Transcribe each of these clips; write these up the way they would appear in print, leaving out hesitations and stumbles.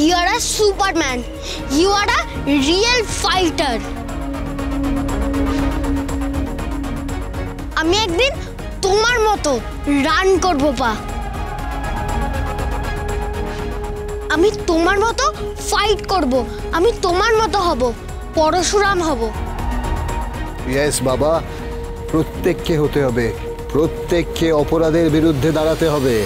You are a Superman. You are a real fighter. আমি একদিন তোমার মতো রান করব পা। আমি তোমার মতো ফাইট করব। আমি তোমার মতো হব, পরশুরাম হব। ইয়েস বাবা, প্রত্যেককে হতে হবে, প্রত্যেককে অপরাধের বিরুদ্ধে দাঁড়াতে হবে।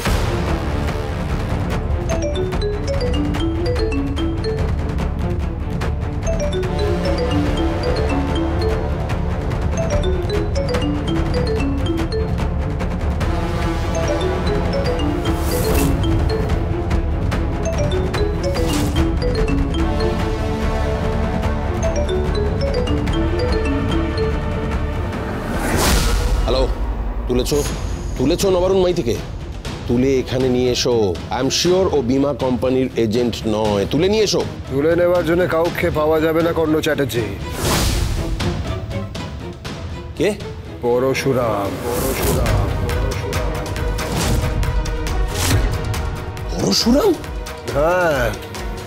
তুলেছো নবারুণ মাইতিকে, তুলে এখানে নিয়ে এসো। আই এম শিওর ও বীমা কোম্পানির এজেন্ট নয়, তুলে নিয়ে এসো। তুলে নেওয়ার জন্য কাউকে পাওয়া যাবে না কর্ণ চ্যাটার্জি। কে? পরশুরাম। পরশুরাম? হ্যাঁ,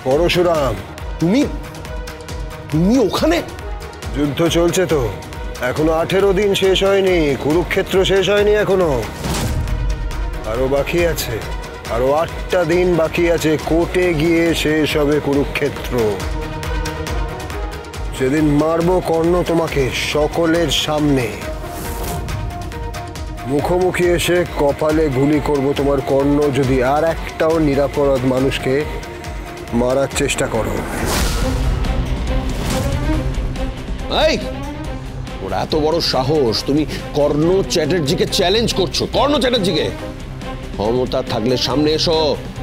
পরশুরাম। তুমি ওখানে? যুদ্ধ চলছে তো, এখনো 18 দিন শেষ হয়নি, কুরুক্ষেত্র শেষ হয়নি এখনো, আরো বাকি আছে, আরো 8টা দিন বাকি আছে, কোর্টে গিয়ে শেষ হবে কুরুক্ষেত্র। সেদিন মারবো কর্ণ তোমাকে সকলের সামনে, মুখোমুখি এসে কপালে গুলি করব তোমার কর্ণ যদি আর একটাও নিরাপরাধ মানুষকে মারার চেষ্টা করো। এই, ওর এত বড় সাহস, তুমি কর্ণ চ্যাটার্জিকে চ্যালেঞ্জ করছো? কর্ণ চ্যাটার্জিকে? ক্ষমতা থাকলে সামনে এসো,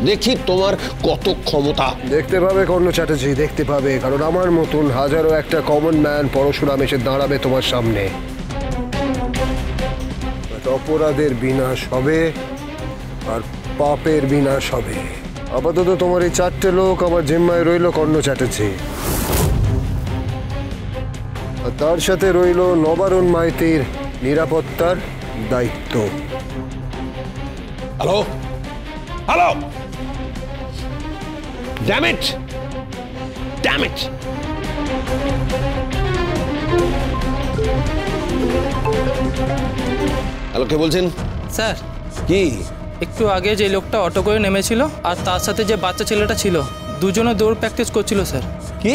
দেখি তোমার কত ক্ষমতা। দেখতে পাবে কর্ণ চ্যাটার্জি, দেখতে পাবে, কারণ আমার মতন হাজারো একটা কমন ম্যান পরশুরাম এসে দাঁড়াবে তোমার সামনে। অপরাধের বিনাশ হবে আর পাপের বিনাশ হবে। আপাতত তোমার এই 4টে লোক আমার জিম্মায় রইল কর্ণ চ্যাটার্জি, আর তার সাথে রইল নবারুণ মাইতির নিরাপত্তার দায়িত্ব। Hello hello, damn it, damn it. Hello, কে বলছেন? স্যার, কি? একটু আগে যে লোকটা অটো করে নেমেছিল আর তার সাথে যে বাচ্চা ছেলেটা ছিল, দুজনে দৌড় প্র্যাকটিস করছিল স্যার। কি?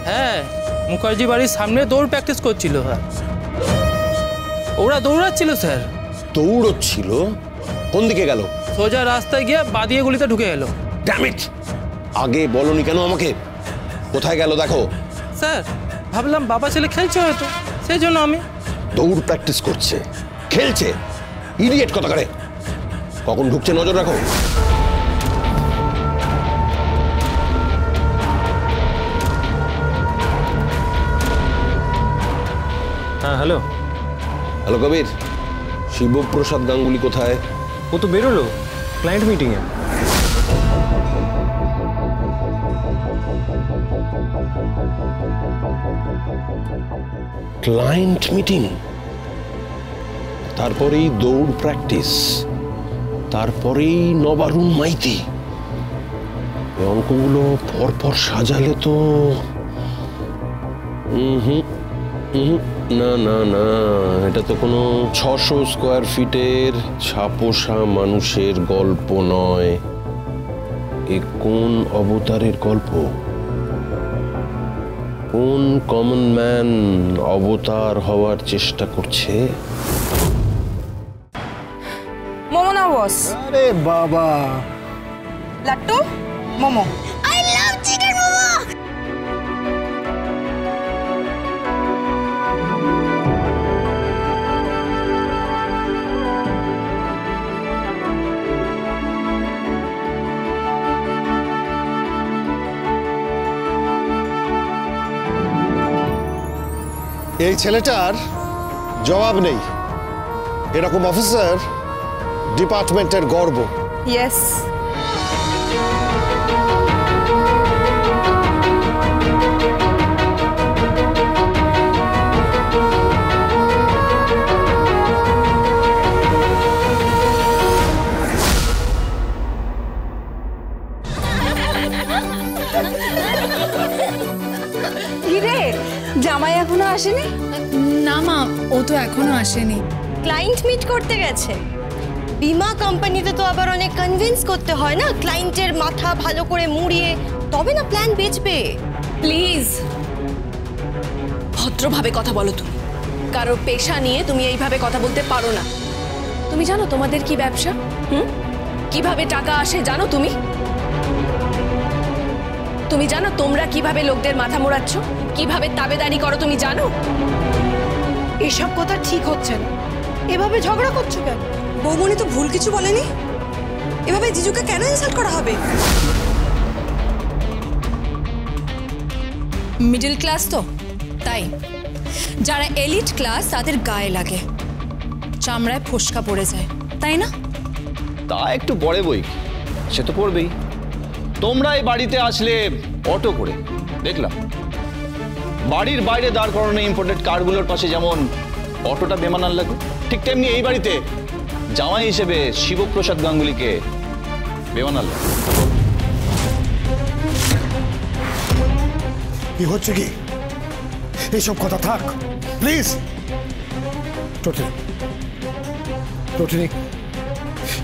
হ্যাঁ, মুখার্জি বাড়ির সামনে দৌড় প্র্যাকটিস করছিল স্যার। ওরা দৌড়াচ্ছিল স্যার। দৌড়চ্ছিল? কোন দিকে গেল? সোজা রাস্তায় গিয়ে বাদিয়ে গুলিতে ঢুকে গেল। ড্যাম ইট, আগে বলনি কেন আমাকে? কোথায় গেল দেখো। স্যার, ভাবলাম বাবা ছেলে খেলছে হয়তো, সেই জন্য আমি। দৌড় প্র্যাকটিস করছে, খেলছে? ইডিয়েট কথা করে। কখন ঢুকছে নজর রাখো। হ্যাঁ হ্যালো। হ্যালো কবির, শিবপ্রসাদ গাঙ্গুলি কোথায়? ও তো বেরোলো ক্লায়েন্ট মিটিংয়ে। ক্লায়েন্ট মিটিং, তারপরেই দৌড় প্র্যাকটিস, তারপরেই নবারুণ মাইতি। অঙ্কগুলো পরপর সাজালে তো না না না, এটা তো কোনো 600 স্কোয়ার ফিটের ছাপোষা মানুষের গল্প নয়। এ কোন অবতারের গল্প? কোন কমন ম্যান অবতার হওয়ার চেষ্টা করছে? মোমো না বস? আরে বাবা, লাট্টু momo. I love chicken momo. এই ছেলেটার জবাব নেই, এরকম অফিসার ডিপার্টমেন্টের গর্ব। ইয়েস। এখনো আসেনি। ক্লায়েন্ট মিট করতে গেছে। বীমা কোম্পানিতে তো আবার অনেক কনভিন্স করতে হয় না, ক্লায়েন্টের মাথা ভালো করে মুড়িয়ে, তবে না প্ল্যান বেচবে। প্লিজ ভদ্রভাবে কথা বলো তুমি। কারোর পেশা নিয়ে তুমি এইভাবে কথা বলতে পারো না। তুমি জানো তোমাদের কি ব্যবসা? কিভাবে টাকা আসে জানো তুমি? তুমি জানো তোমরা কিভাবে লোকদের মাথা মোড়াচ্ছ, কিভাবে তাবেদারি করো তুমি জানো? এসব কথা ঠিক হচ্ছে না। এভাবে ঝগড়া করছো কেন? বৌমনি তো ভুল কিছু বলেনি। এভাবে জিজুকে কেন ইনসাল্ট করা হবে? মিডল ক্লাস তো তাই, যারা এলিট ক্লাস তাদের গায়ে লাগে, চামড়ায় ফোসকা পড়ে যায়, তাই না? তা একটু পরে বই, সে তো পড়বেই। তোমরা এই বাড়িতে আসলে অটো করে দেখলাম, বাড়ির বাইরে দাঁড় করানো ইম্পোর্টেড কারগুলোর পাশে যেমন অটোটা বেমানান লাগে, ঠিক তেমনি এই বাড়িতে জামাই হিসেবে শিবপ্রসাদ গাঙ্গুলিকে বেমানান লাগে। কি হচ্ছে কি? এইসব কথা থাক প্লিজ। টোটিনি,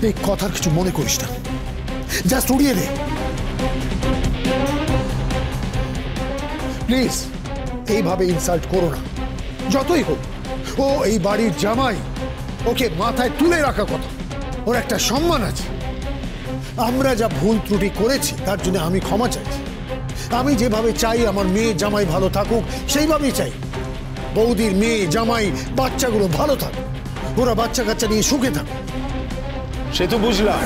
এই কথার কিছু মনে করিস না, জাস্ট উড়িয়ে দে প্লিজ। এইভাবে ইনসাল্ট করো না। যতই হোক ও এই বাড়ির জামাই, ওকে মাথায় তুলে রাখা কথা। ওর একটা সম্মান আছে। আমরা যা ভুল ত্রুটি করেছি তার জন্য আমি ক্ষমা চাইছি। আমি যেভাবে চাই আমার মেয়ে জামাই ভালো থাকুক সেইভাবেই চাই। বৌদির মেয়ে জামাই বাচ্চাগুলো ভালো থাক, ওরা বাচ্চা কাচ্চা নিয়ে সুখে থাক। সে তো বুঝলাম,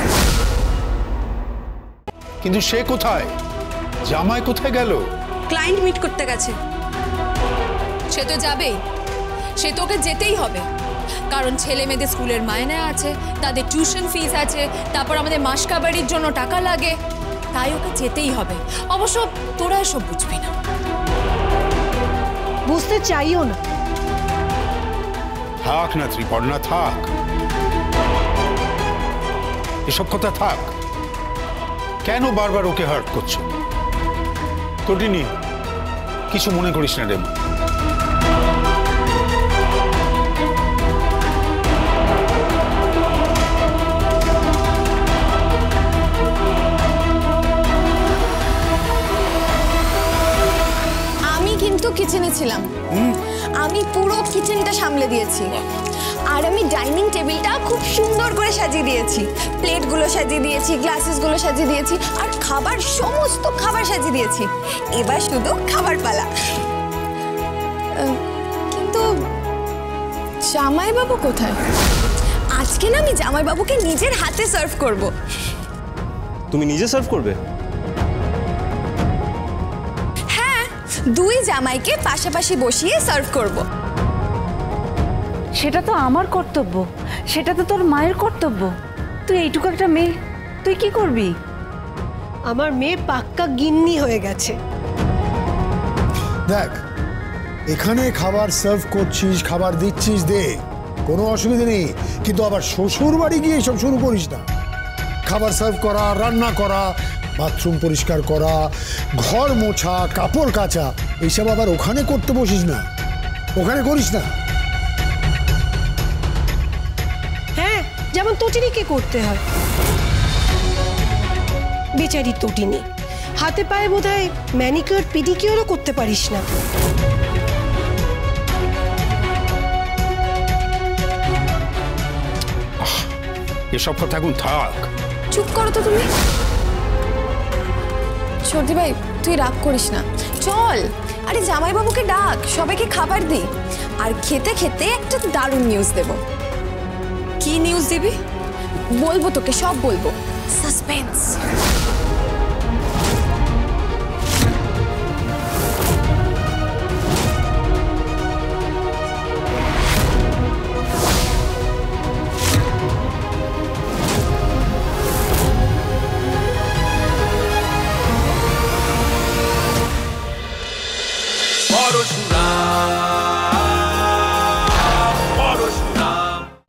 কিন্তু সে কোথায়? জামাই কোথায় গেল? ক্লায়েন্ট মিট করতে গেছে। সে তো যাবেই, সে তো ওকে যেতেই হবে, কারণ ছেলে মেয়েদের স্কুলের মায়না আছে, তাদের টিউশন ফিস আছে, তারপর আমাদের মাসকাবাড়ির জন্য টাকা লাগে, তাই ওকে যেতেই হবে। অবশ্য তোরা এসব বুঝবি না, বুঝতে চাইও না। থাক না ত্রিপর্ণা, থাক, এসব কথা থাক। কেন বারবার ওকে হার্ট করছো? টোটিনি, কিছু মনে করিস না রে। কিচেনে ছিলাম, আমি পুরো কিচেনটা সামলে দিয়েছি। আর আমি ডাইনিং টেবিলটা খুব সুন্দর করে সাজিয়ে দিয়েছি, প্লেটগুলো সাজিয়ে দিয়েছি, গ্লাসেসগুলো সাজিয়ে দিয়েছি, আর খাবার সমস্ত খাবার সাজিয়ে দিয়েছি। এবার শুধু খাবার পালা। কিন্তু জামাইবাবু কোথায়? আজকে না আমি জামাইবাবুকে নিজের হাতে সার্ভ করব। তুমি নিজে সার্ভ করবে? দুই জামাইকে পাশাপাশি বসিয়ে সার্ভ করব। সেটা তো আমার কর্তব্য, সেটা তো তোর মায়ের কর্তব্য। তুই এইটুকু একটা মেয়ে, তুই কি করবি? আমার মেয়ে পাক্কা গিন্নি হয়ে গেছে। দেখ, এখানে খাবার সার্ভ করছিস, খাবার দিচ্ছিস, দে, কোনো অসুবিধা নেই। কিন্তু আবার শ্বশুর বাড়ি গিয়ে সব শুরু করিস না। খাবার সার্ভ করা, রান্না করা, বাথরুম পরিষ্কার করা, ঘর মোছা, কাপড় কাচা, এইসব আবার ওখানে করতে বসিস না, ওখানে করিস না। হ্যাঁ, যেমন তটিনীকে করতে হয়। বেচারি তটিনী, হাতে পায়ে বোধহয় ম্যানিকিউর পেডিকিউরও করতে পারিস না। এসব কথা এখন থাক। চুপ করো তো তুমি। সর্দি ভাই, তুই রাগ করিস না, চল। আরে জামাইবাবুকে ডাক, সবাইকে খাবার দি। আর খেতে খেতে একটা দারুণ নিউজ দেব। কি নিউজ দিবি? বলবো তোকে, সব বলবো। সাসপেন্স।